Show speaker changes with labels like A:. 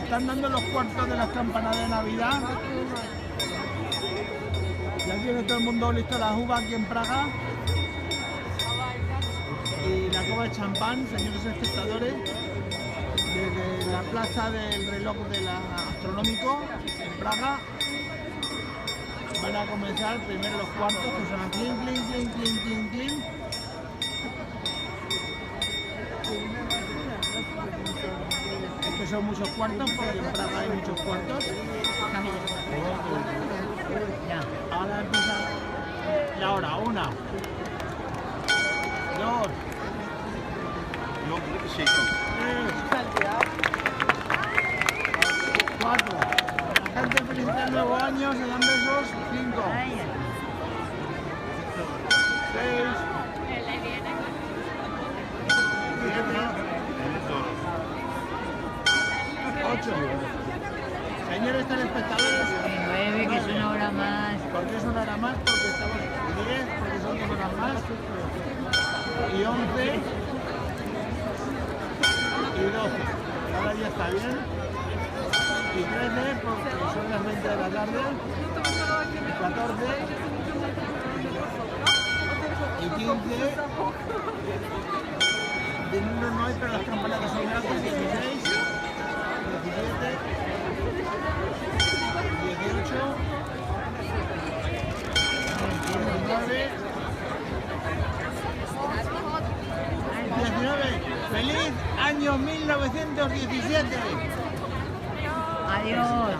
A: están dando los cuartos de las campanas de Navidad. Ya tiene todo el mundo listo las uvas aquí en Praga. Y la copa de champán, señores espectadores, desde la plaza del reloj astronómico en Praga. Van a comenzar primero los cuartos, que son clink, clink, clink, clink, clink, clink. Es que son muchos cuartos, porque en Praga hay muchos cuartos. Ahora empieza la hora, 1, 2, 3, 4. La gente felicita el nuevo año, se dan besos. 5, 6, 8. Señores telespectadores,
B: 9, que es una hora más.
A: ¿Por qué es una hora más? Porque estamos 10, porque son 2 horas más. Y 11 y 12. Ahora ya está bien. Y 13 porque son las 20 de la tarde. Y 14 y 15. De número no hay, pero las campanadas son altas. 16, 17, 18, 19, 19. ¡Feliz año 1917!
B: Adiós.